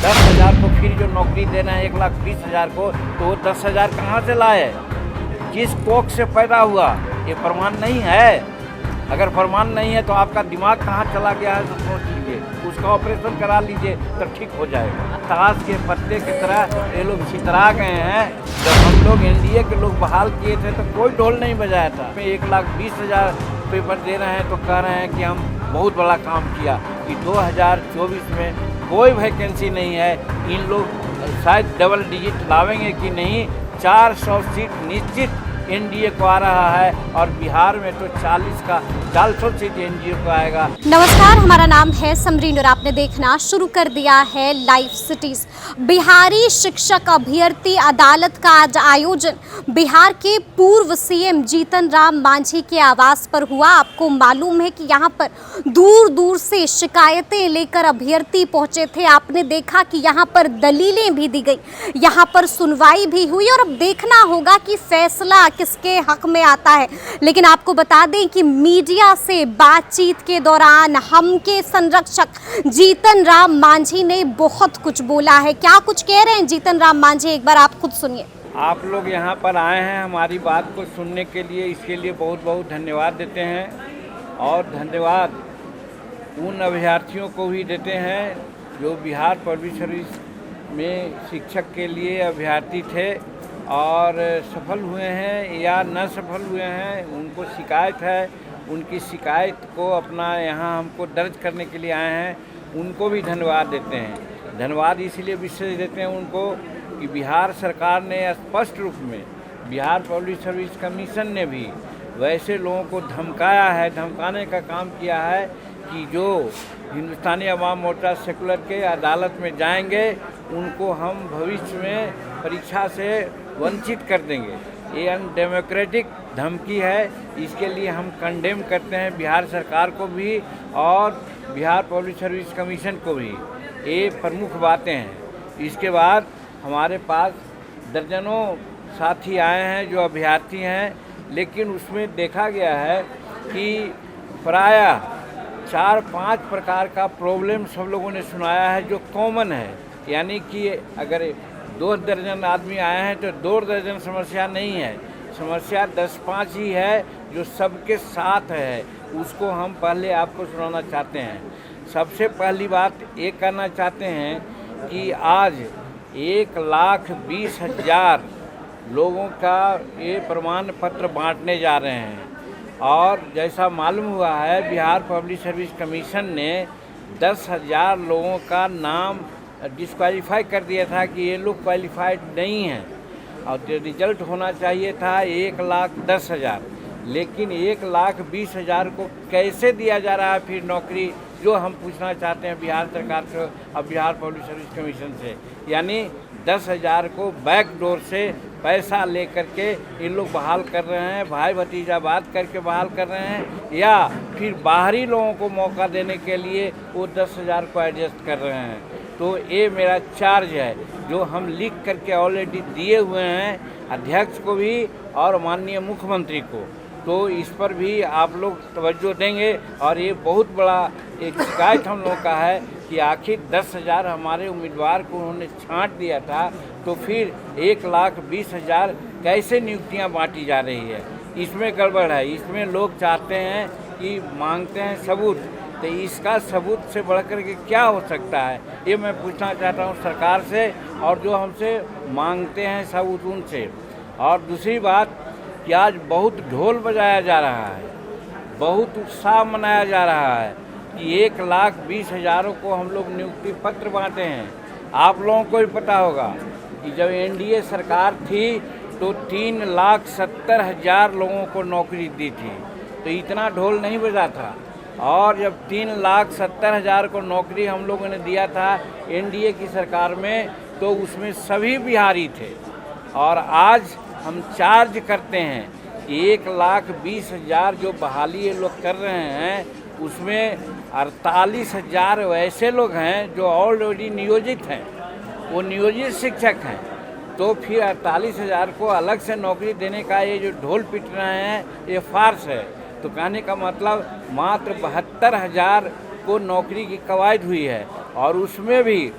10,000 को फिर जो नौकरी देना है 1,20,000 को, तो वो 10,000 कहाँ से लाए? किस कोख से पैदा हुआ? ये प्रमाण नहीं है। अगर प्रमाण नहीं है तो आपका दिमाग कहाँ चला गया है तो सोच लीजिए, उसका ऑपरेशन करा लीजिए तो ठीक हो जाएगा। ताश के पत्ते की तरह ये लोग छितरा गए हैं। जब हम लोग एनडीए के लोग बहाल किए थे तो कोई ढोल नहीं बजाया था। 1,20,000 पेपर दे रहे हैं तो कह रहे हैं कि हम बहुत बड़ा काम किया। कि 2024 में कोई वैकेंसी नहीं है। इन लोग शायद डबल डिजिट लावेंगे कि नहीं। 400 सीट निश्चित एनडीए को आ रहा है और बिहार में तो 400 सीट एनडीए को आएगा। नमस्कार, हमारा नाम है समरीन और आपने देखना शुरू कर दिया है लाइव सिटीज। बिहारी शिक्षक अभ्यर्थी अदालत का आज आयोजन बिहार के पूर्व सीएम जीतन राम मांझी के आवास पर हुआ। आपको मालूम है कि यहाँ पर दूर दूर से शिकायतें लेकर अभ्यर्थी पहुंचे थे। आपने देखा कि यहाँ पर दलीलें भी दी गई, यहाँ पर सुनवाई भी हुई और अब देखना होगा कि फैसला किसके हक में आता है। लेकिन आपको बता दें कि मीडिया से बातचीत के दौरान हम के संरक्षक जीतन राम मांझी ने बहुत कुछ बोला है। क्या कुछ कह रहे हैं जीतन राम मांझी, एक बार आप खुद सुनिए। आप लोग यहाँ पर आए हैं हमारी बात को सुनने के लिए, इसके लिए बहुत बहुत धन्यवाद देते हैं। और धन्यवाद उन अभ्यर्थियों को भी देते हैं जो बिहार पब्लिक सर्विस में शिक्षक के लिए अभ्यर्थी थे और सफल हुए हैं या न सफल हुए हैं। उनको शिकायत है, उनकी शिकायत को अपना यहाँ हमको दर्ज करने के लिए आए हैं। उनको भी धन्यवाद देते हैं। धन्यवाद इसलिए विशेष देते हैं उनको कि बिहार सरकार ने स्पष्ट रूप में, बिहार पब्लिक सर्विस कमीशन ने भी वैसे लोगों को धमकाया है, धमकाने का काम किया है कि जो हिंदुस्तानी अवाम मोर्चा सेकुलर के अदालत में जाएंगे उनको हम भविष्य में परीक्षा से वंचित कर देंगे। ये अनडेमोक्रेटिक धमकी है। इसके लिए हम कंडेम करते हैं बिहार सरकार को भी और बिहार पब्लिक सर्विस कमीशन को भी। ये प्रमुख बातें हैं। इसके बाद हमारे पास दर्जनों साथी आए हैं जो अभ्यर्थी हैं, लेकिन उसमें देखा गया है कि प्रायः 4-5 प्रकार का प्रॉब्लम सब लोगों ने सुनाया है जो कॉमन है। यानी कि अगर 2 दर्जन आदमी आए हैं तो 2 दर्जन समस्या नहीं है, समस्या 10-5 ही है जो सबके साथ है। उसको हम पहले आपको सुनाना चाहते हैं। सबसे पहली बात ये करना चाहते हैं कि आज 1,20,000 लोगों का ये प्रमाण पत्र बांटने जा रहे हैं। और जैसा मालूम हुआ है बिहार पब्लिक सर्विस कमीशन ने 10,000 लोगों का नाम डिस्क्वालीफाई कर दिया था कि ये लोग क्वालिफाइड नहीं हैं और रिजल्ट होना चाहिए था 1,10,000। लेकिन 1,20,000 को कैसे दिया जा रहा है फिर नौकरी, जो हम पूछना चाहते हैं बिहार सरकार से और बिहार पब्लिक सर्विस कमीशन से। यानी 10,000 को बैकडोर से पैसा ले करके इन लोग बहाल कर रहे हैं, भाई भतीजा बात करके बहाल कर रहे हैं, या फिर बाहरी लोगों को मौका देने के लिए वो 10,000 को एडजस्ट कर रहे हैं। तो ये मेरा चार्ज है जो हम लिख करके ऑलरेडी दिए हुए हैं अध्यक्ष को भी और माननीय मुख्यमंत्री को। तो इस पर भी आप लोग तवज्जो देंगे। और ये बहुत बड़ा एक शिकायत हम लोगों का है कि आखिर 10,000 हमारे उम्मीदवार को उन्होंने छांट दिया था, तो फिर 1,20,000 कैसे नियुक्तियां बांटी जा रही है। इसमें गड़बड़ है। इसमें लोग चाहते हैं कि मांगते हैं सबूत, तो इसका सबूत से बढ़कर के क्या हो सकता है, ये मैं पूछना चाहता हूँ सरकार से और जो हमसे मांगते हैं सबूत उनसे। और दूसरी बात कि आज बहुत ढोल बजाया जा रहा है, बहुत उत्साह मनाया जा रहा है कि 1,20,000 को हम लोग नियुक्ति पत्र बांटे हैं। आप लोगों को भी पता होगा कि जब एनडीए सरकार थी तो 3,70,000 लोगों को नौकरी दी थी, तो इतना ढोल नहीं बजा था। और जब 3,70,000 को नौकरी हम लोगों ने दिया था एनडीए की सरकार में, तो उसमें सभी बिहारी थे। और आज हम चार्ज करते हैं कि 1,20,000 जो बहाली ये लोग कर रहे हैं उसमें 48,000 वैसे लोग हैं जो ऑलरेडी नियोजित हैं, वो नियोजित शिक्षक हैं। तो फिर 48,000 को अलग से नौकरी देने का ये जो ढोल पीट रहे हैं ये फार्स है। तो कहने का मतलब मात्र 72,000 को नौकरी की कवायद हुई है और उसमें भी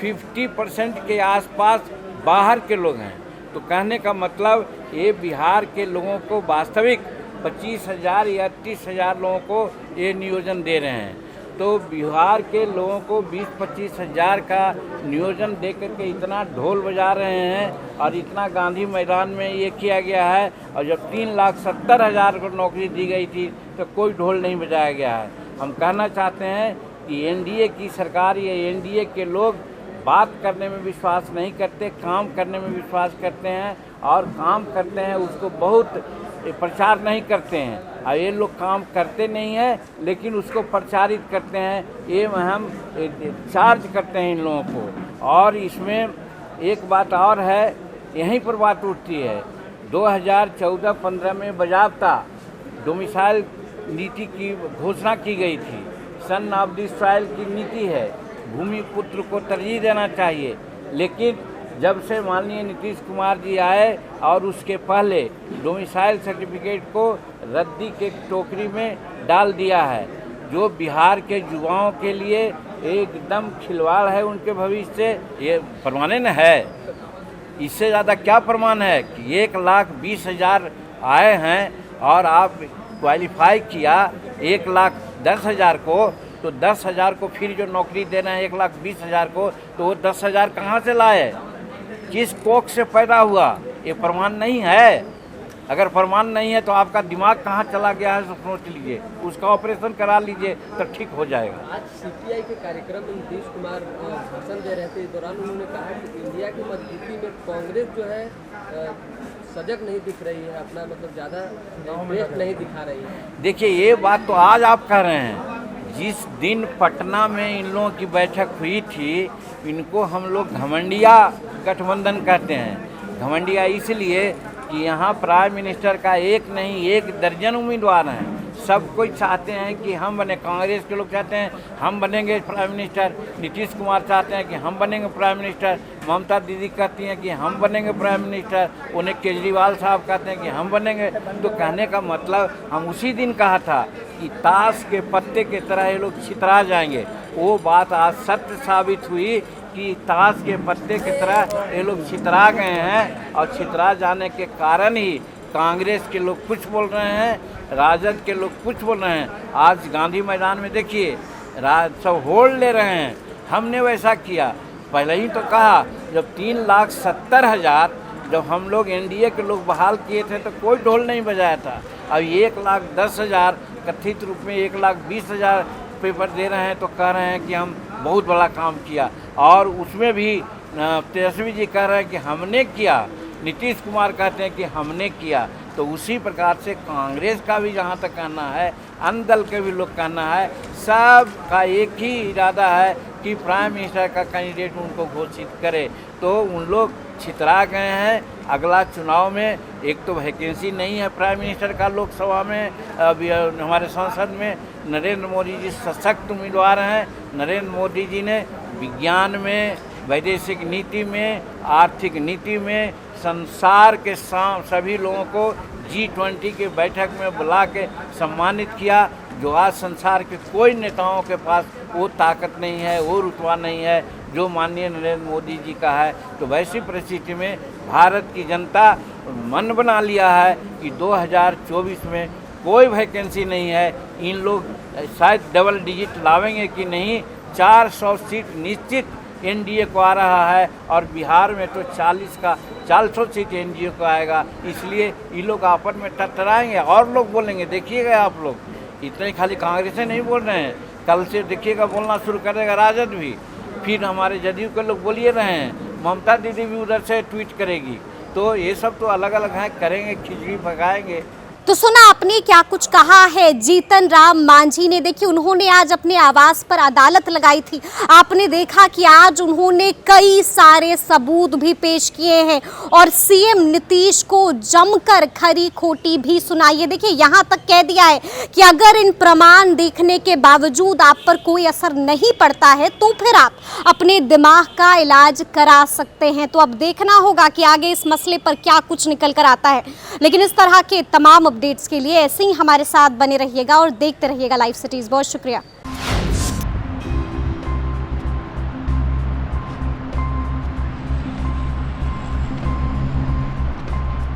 50% के आसपास बाहर के लोग हैं। तो कहने का मतलब ये बिहार के लोगों को वास्तविक 25,000 या 30,000 लोगों को ये नियोजन दे रहे हैं। तो बिहार के लोगों को 20-25 हज़ार का नियोजन दे करके इतना ढोल बजा रहे हैं और इतना गांधी मैदान में ये किया गया है। और जब 3,70,000 को नौकरी दी गई थी तो कोई ढोल नहीं बजाया गया है। हम कहना चाहते हैं कि एनडीए की सरकार या एनडीए के लोग बात करने में विश्वास नहीं करते, काम करने में विश्वास करते हैं और काम करते हैं उसको बहुत प्रचार नहीं करते हैं। और ये लोग काम करते नहीं हैं लेकिन उसको प्रचारित करते हैं, ये हम चार्ज करते हैं इन लोगों को। और इसमें एक बात और है, यहीं पर बात उठती है। 2014-15 में बाज़ाब्ता डोमिसाइल नीति की घोषणा की गई थी। सन ऑफ द सॉइल की नीति है, भूमि पुत्र को तरजीह देना चाहिए। लेकिन जब से माननीय नीतीश कुमार जी आए और उसके पहले डोमिसाइल सर्टिफिकेट को रद्दी के टोकरी में डाल दिया है, जो बिहार के युवाओं के लिए एकदम खिलवाड़ है उनके भविष्य से। ये प्रमाणन है, इससे ज़्यादा क्या प्रमाण है कि 1,20,000 आए हैं और आप क्वालिफाई किया 1,10,000 को, तो 10,000 को फिर जो नौकरी देना है 1,20,000 को, तो वो 10,000 कहाँ से लाए, किस कोख से पैदा हुआ, ये प्रमाण नहीं है। अगर प्रमाण नहीं है तो आपका दिमाग कहाँ चला गया है सोच लीजिए, उसका ऑपरेशन करा लीजिए तो ठीक हो जाएगा। आज सीपीआई के कार्यक्रम में नीतीश कुमार भाषण दे रहे थे, इस दौरान उन्होंने कहा कि इंडिया की मजबूती में कांग्रेस जो है सजग नहीं दिख रही है, अपना मतलब ज़्यादा इंटरेस्ट नहीं दिखा रही है। देखिए ये बात तो आज आप कह रहे हैं, जिस दिन पटना में इन लोगों की बैठक हुई थी, इनको हम लोग घमंडिया गठबंधन कहते हैं। घमंडिया इसलिए कि यहाँ प्राइम मिनिस्टर का एक नहीं 1 दर्जन उम्मीदवार हैं। सब कोई चाहते हैं कि हम बने, कांग्रेस के लोग चाहते हैं हम बनेंगे प्राइम मिनिस्टर, नीतीश कुमार चाहते हैं कि हम बनेंगे प्राइम मिनिस्टर, ममता दीदी कहती हैं कि हम बनेंगे प्राइम मिनिस्टर, उन्हें केजरीवाल साहब कहते हैं कि हम बनेंगे। तो कहने का मतलब हम उसी दिन कहा था कि ताश के पत्ते की तरह ये लोग छितरा जाएंगे। वो बात आज सत्य साबित हुई कि ताश के पत्ते की तरह ये लोग छितरा गए हैं। और छितरा जाने के कारण ही कांग्रेस के लोग कुछ बोल रहे हैं, राजद के लोग कुछ बोल रहे हैं। आज गांधी मैदान में देखिए सब होल्ड ले रहे हैं। हमने वैसा किया, पहले ही तो कहा, जब 3,70,000 जब हम लोग एनडीए के लोग बहाल किए थे तो कोई ढोल नहीं बजाया था। अब 1,10,000 कथित रूप में 1,20,000 पेपर दे रहे हैं तो कह रहे हैं कि हम बहुत बड़ा काम किया। और उसमें भी तेजस्वी जी कह रहे हैं कि हमने किया, नीतीश कुमार कहते हैं कि हमने किया। तो उसी प्रकार से कांग्रेस का भी जहाँ तक कहना है, अन्य दल के भी लोग कहना है, सब का एक ही इरादा है कि प्राइम मिनिस्टर का कैंडिडेट उनको घोषित करे। तो उन लोग छितरा गए हैं। अगला चुनाव में एक तो वैकेंसी नहीं है प्राइम मिनिस्टर का लोकसभा में, अभी हमारे संसद में नरेंद्र मोदी जी सशक्त उम्मीदवार हैं। नरेंद्र मोदी जी ने विज्ञान में, वैदेशिक नीति में, आर्थिक नीति में संसार के सभी लोगों को G20 के बैठक में बुला के सम्मानित किया, जो आज संसार के कोई नेताओं के पास वो ताकत नहीं है, वो रुतबा नहीं है जो माननीय नरेंद्र मोदी जी का है। तो वैसी परिस्थिति में भारत की जनता मन बना लिया है कि 2024 में कोई वैकेंसी नहीं है। इन लोग शायद डबल डिजिट लावेंगे कि नहीं, 400 सीट निश्चित एनडीए को आ रहा है और बिहार में तो 400 सीट एनडीए को आएगा। इसलिए ये लोग आपस में टकराएंगे और लोग बोलेंगे। देखिएगा आप लोग, इतने खाली कांग्रेस से नहीं बोल रहे हैं, कल से देखिएगा बोलना शुरू करेगा राजद भी, फिर हमारे जदयू के लोग बोलिए रहे हैं, ममता दीदी भी उधर से ट्वीट करेगी। तो ये सब तो अलग अलग हैं, करेंगे, खिचड़ी पकाएंगे। तो सुना आपने क्या कुछ कहा है जीतन राम मांझी ने। देखिए उन्होंने आज अपने आवास पर अदालत लगाई थी। आपने देखा कि आज उन्होंने कई सारे सबूत भी पेश किए हैं और सीएम नीतीश को जमकर खरी खोटी भी सुनाई है। देखिए यहाँ तक कह दिया है कि अगर इन प्रमाण देखने के बावजूद आप पर कोई असर नहीं पड़ता है तो फिर आप अपने दिमाग का इलाज करा सकते हैं। तो अब देखना होगा कि आगे इस मसले पर क्या कुछ निकल कर आता है। लेकिन इस तरह के तमाम अपडेट्स के लिए ऐसे ही हमारे साथ बने रहिएगा और देखते रहिएगा लाइव सिटीज। बहुत शुक्रिया।